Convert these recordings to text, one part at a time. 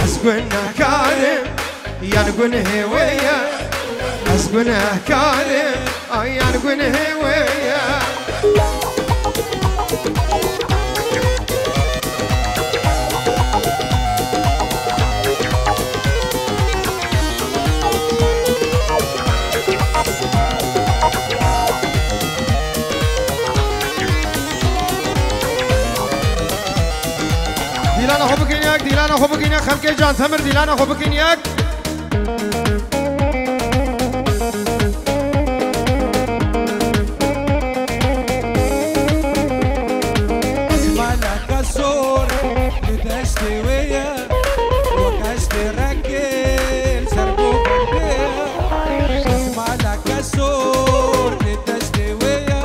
أسكنه كارم ينقن هوية أسكنه كارم ينقن هوية ديلانا خو بكينياك ديلانا خو بكينياك خلقي جان ثمر ديلانا خو بكينياك مالك الصور بدشتي ويا وكشتي رجل سرقو بندية مالك الصور بدشتي ويا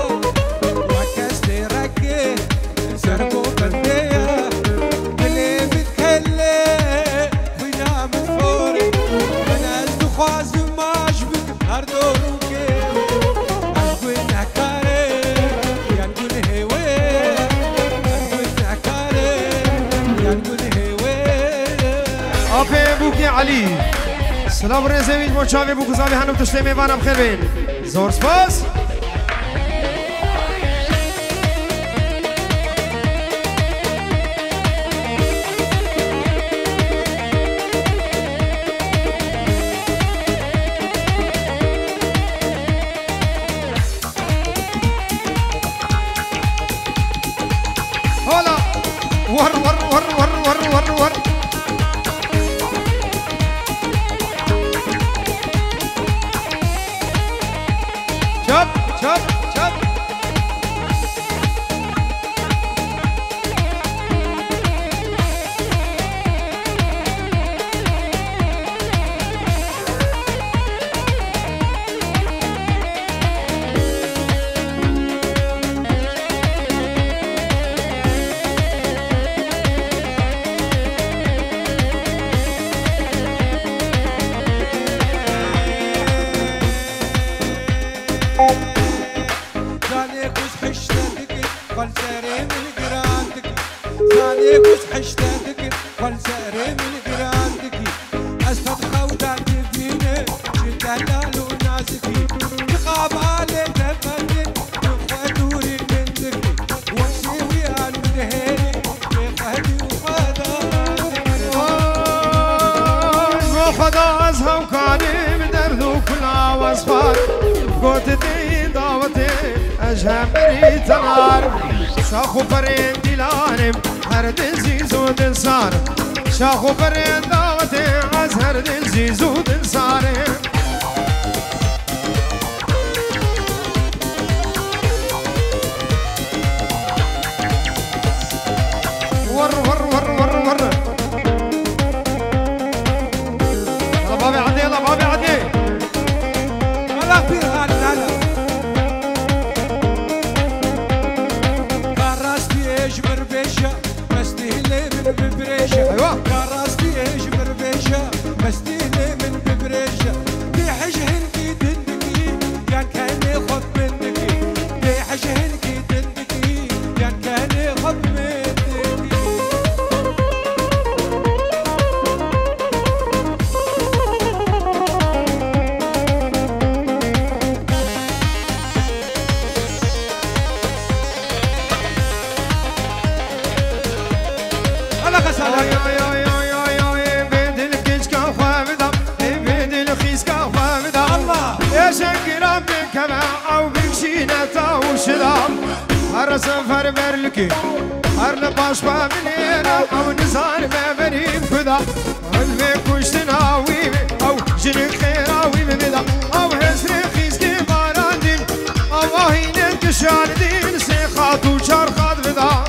وكشتي رجل سرقو بندية اللي بتكلم فينا متفوري انا الدخواز ما شبك هردور وكيوي أسكنها كارم ينقل هوي أسكنها كارم ينقل هوي آفه بوکی علی سلام رزویج مچاوی بو گزاوی هنم تشتی میوانم خیر بین زور سپاس هلا ور ور ور ور ور ور ور شب شب شب زانيك وسحشتك فالساري من قرانتك زانيك وسحشتك فالساري من قرانتك أسفد خوداتي فيني شتهلال وناسكي تخاب علي تفدن وخدوري منك وشيوي المدهيني بخدي وخداتك خدا از هم کاری بدرد و کلا وصفات قوت دی دعوتی اجهم بری تنار شاخو برین دیلانم هر دل زیزو دل سار شاخو برین دعوتی از هر دل زیزو دل سارم ور ور ور ور ور بابي عدي يلا بابي عدي ولا في هالهلا كراستي اجبر بيشا مستهلي من ببريشة ايوه كراستي اجبر بيشا مستهلي من ببريشة بيحج هنكي دندكي كان كاني خط منكي بيحج هنكي دندكي كان كاني خط منكي انا غسالة هر سفر برلکی هر لباس با منینا او نزار ببریم خدا قلبی کشتن آوی او جن خیر آوی بدا او حسر خیزکی باران دیم او آهین کشان دیم سی خاتو چار خاد بدا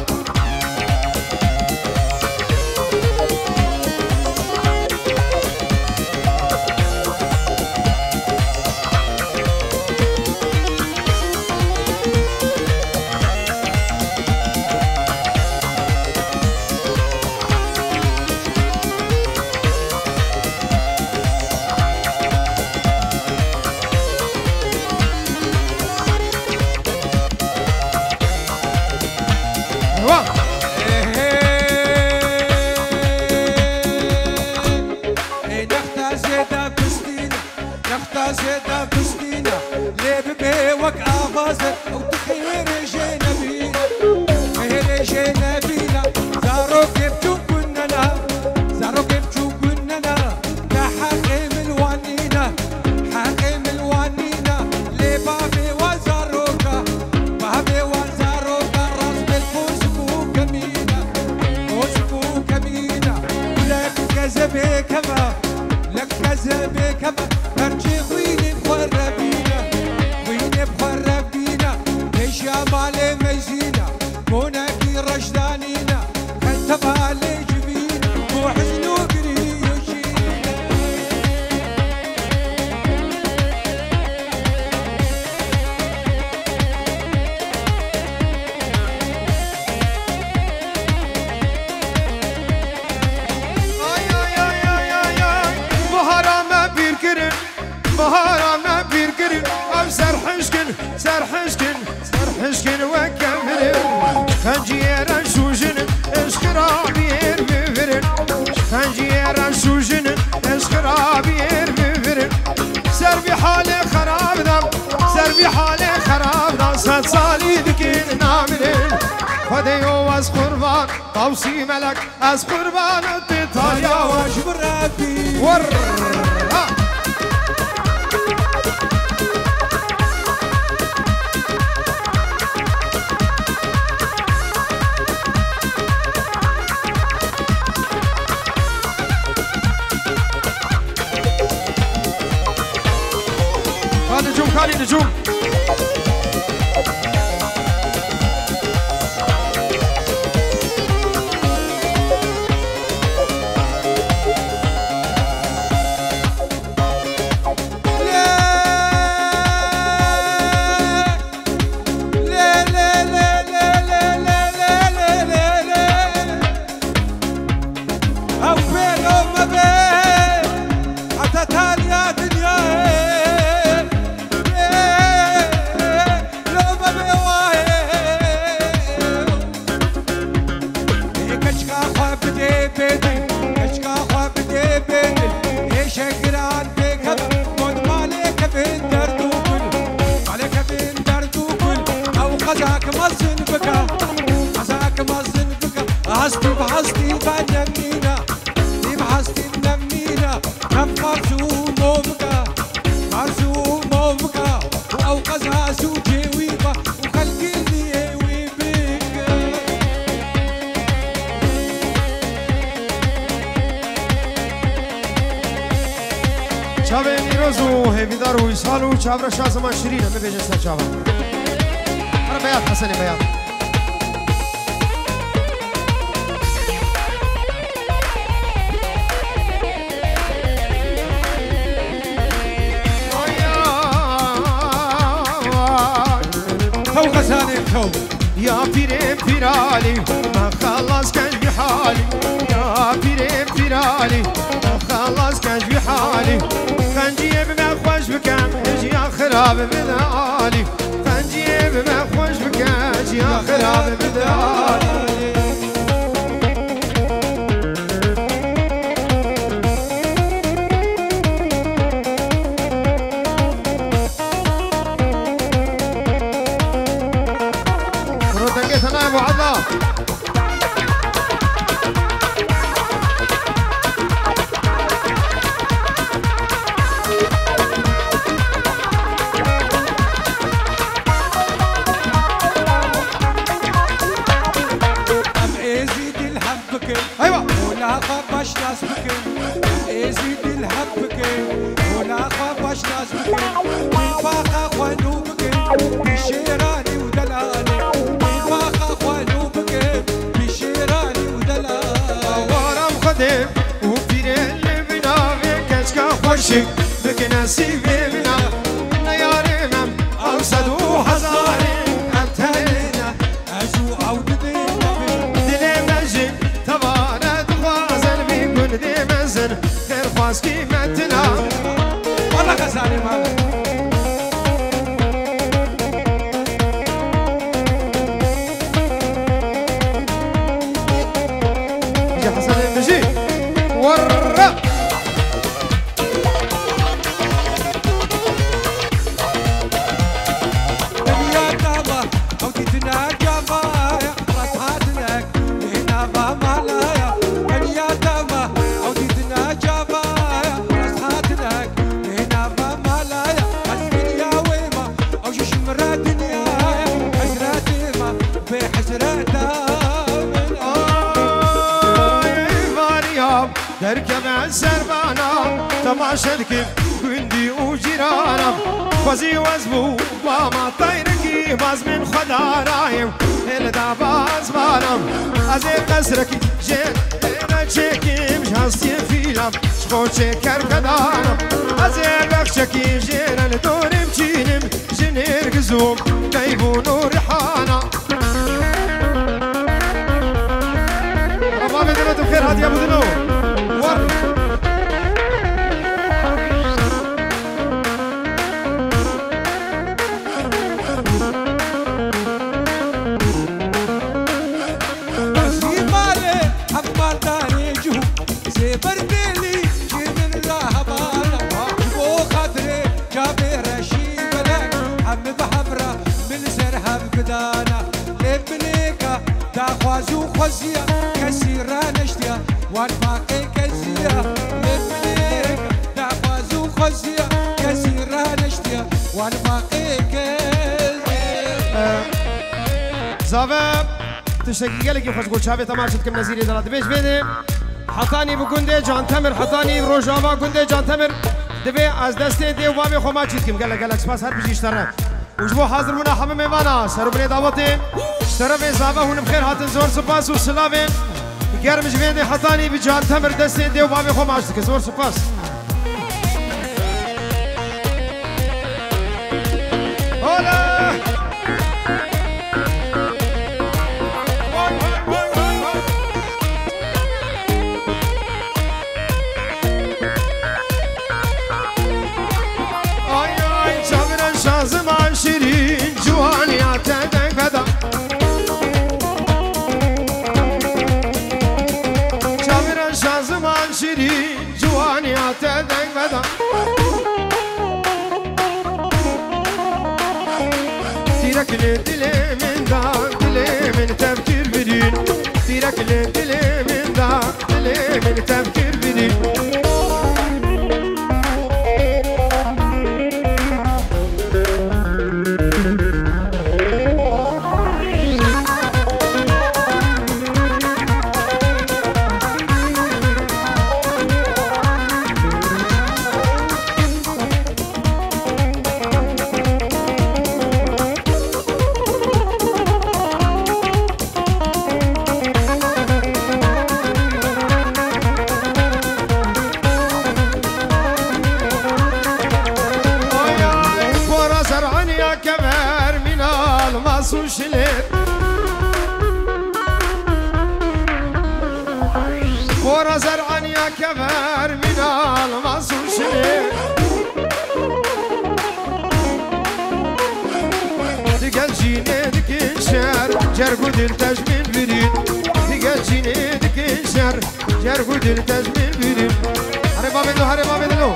بيدا بستينا لي ببيوك آفازر وتخير جينا بينا خير جينا بينا زارو كبتو كننا زارو كبتو كننا كحقيم الوانينا حقيم الوانينا لي بابي وزاروكا بابي وزاروكا راس بالفوسكو كمينا فوسكو كمينا ولك كذبي كما لك كذبي كما هرجي خويني بخربينا خويني بخربينا ليش يا مالي مزينا كونكي رشدانينا كنت بالي جبينا وحزن وقري يجينا مهارة بير كرم مهارة بير كرم أو سرحشكن سرحشكن سرحشكن وكمل خنجيرا شوجن اشخرا بير بفرن خنجيرا شوجن اشخرا بير بفرن سربي حالي خراب دم سربي حالي خراب دم ست سالي دكين نامرين خديو از قربان توصي ملك از قربان التطاليا واجب ربي ور نجوم خالي نجوم بحستي بنمينا دي بحستي بنمينا كم مرسومو بكا مرسومو بكا او قزها سوجي ويبا وخلقي لي ويبكا چاوه نیروزو هیویدار و ایسال و چاوه شازمان شیرینه ببیجه سر چاوه هر بیاد حسنی بیاد تو غزاني تو يا بيري بيرالي ما خلص كاش بحالي يا بيري بيرالي ما خلص كاش بحالي خنجي بما خوش بكان اجي خراب بدالي خنجي بما خوش بكان اجي خراب بدالي ابو عضا يزيد الهم بكي ايوه ولا خبش ناس بكي يزيد الهم بكي ولا خبش ناس بكي بالفاخة خوانو بكي بشيراني ودلالي بالفاخة خوانو بكي بشيراني ودلالي ورم خدم وبيري اللي بنا كشكا خوشك بك نسيبي بنا نياري مم اوسد وحزاري ابتلينا ازو عود دينا دلي مجد تبارد خوازن بيكون دي مزن خير خواز قيمتنا والله غزالي مالك يا حسن المجي ورا تركب السربانا تماشدك كندي وجيرانا خوزي وزبو باما طيركي باز من خدا رايم هلدا باز بانم از قصرك جن انا چكيم جهستي فيلم شخو چكر كدانم از بخشكي جن دورم چينم جنير قزوم قيبون وريحانا ربا بدنتو خير هات يا بدنو خوزيا كسيرة نشتيا وانفاقي كزيا لبنيك دعوازو خوزيا كسيرة نشتيا وانفاقي كزيا زاوه تشتكي قالك يخش قول شابي تماشت كم نزيري دلات بيش بيدي حطاني بقنده جان تمر حطاني بروجاوا قنده جان تمر دبي از دستي دي وبابي خما چيتكم قالك سپاس هر بيجي اشتره وجبو حاضر منا حمام ميوانا سرو بني دعوتين شرف زاوه هون بخير هاتن زور سپاس و سلاوين گرم جويني حطاني بجان تمر دستي دي وبابي خما چيتك زور سپاس هولا زمان شيرين جواني عتدك بدا شامرا شازمان شيرين جواني عتدك بدا تيرك لدلي من دا دلي من تفكير بدين تيرك لدلي من دا دلي من تفكير بدين خورا زرعن يا كفر من الماس وشليل تقل جيني دك الشهر جرقود التجميل بريد تقل جيني دك الشهر جرقود التجميل بريد هربا بدلو هربا بدلو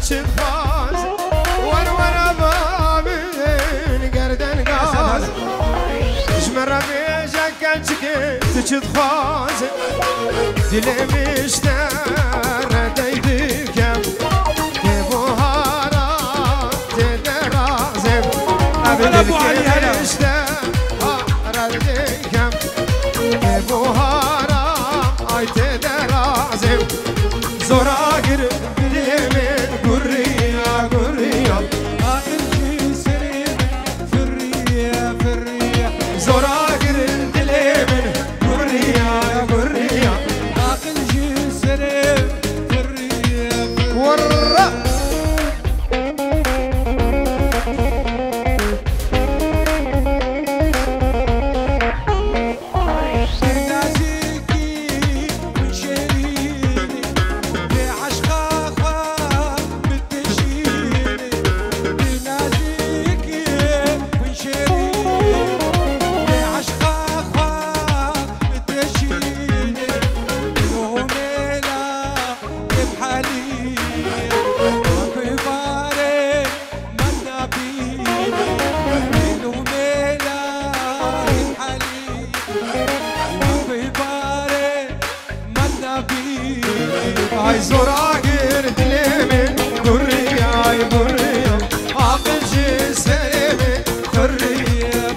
شفاز ورا بابين قردن غاز جمرة بيجك كنشك تشد خاز دلي مشتر ديدكم كبوهارا تدرازم أبدك مشتر ردكم كبوهارا أي تدرازم زوراقر اي زراقر دليمن درية اي درية عقل جسمي درية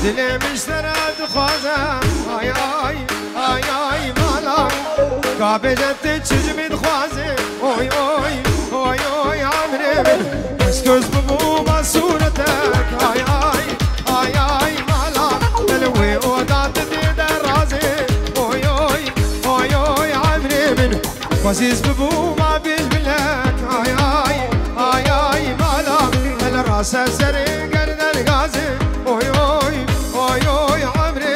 دلي مشترى دخوازة اي اي اي اي مالا قابلت تشجمي دخوازة اوي اوي اوي اوي عمري من اسكوز ببوبا صورتك اي اي اي اي مالا دلوي ودات دي درازي اوي اوي اوي اوي عمري من وزيز ببوبا بالبلك اي اي اي اي مالا الراسة سري قرد الغازي اوي اوي اوي اوي عمري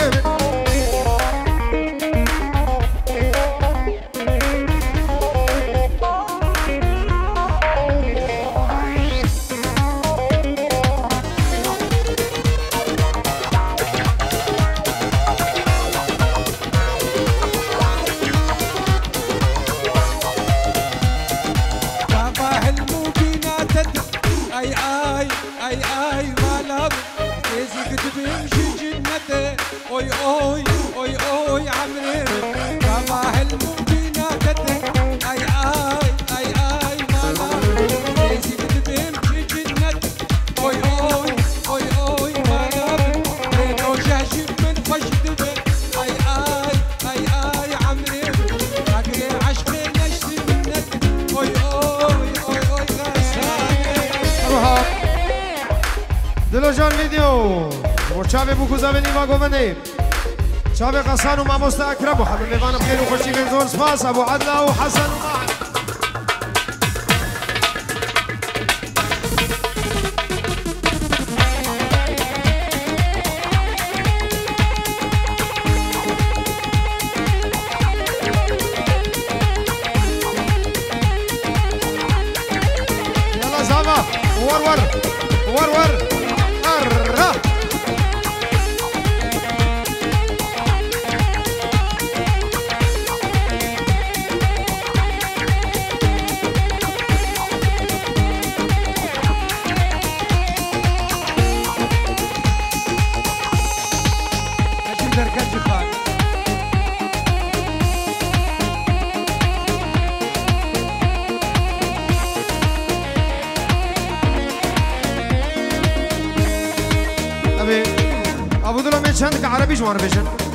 صباح المبينات اي اي اي اي مالب كيزك تمشي جنته اوي اوي اوي اوي عمري صباح المبينات اي اي اي اي مالب كيزك تمشي جنته اوي اوي اوي اوي مالب لو جاجي من فشدبه اي اي اي اي عمري عقلي عشقي نشتي منك اوي اوي اوي اوي روحا دلو جان ویدیو و چاوه بو کوزاوه نیوا گوونه چاوه قصان و ماموستا اکرم و حمل میوان بخیر و خوشی بین زور سپاس ابو عدلا و حسن و معن يلا زعما ور ور ور ور أرّا أجل دركات خالد أبي أبو دلو من چند که عربی جوان بشن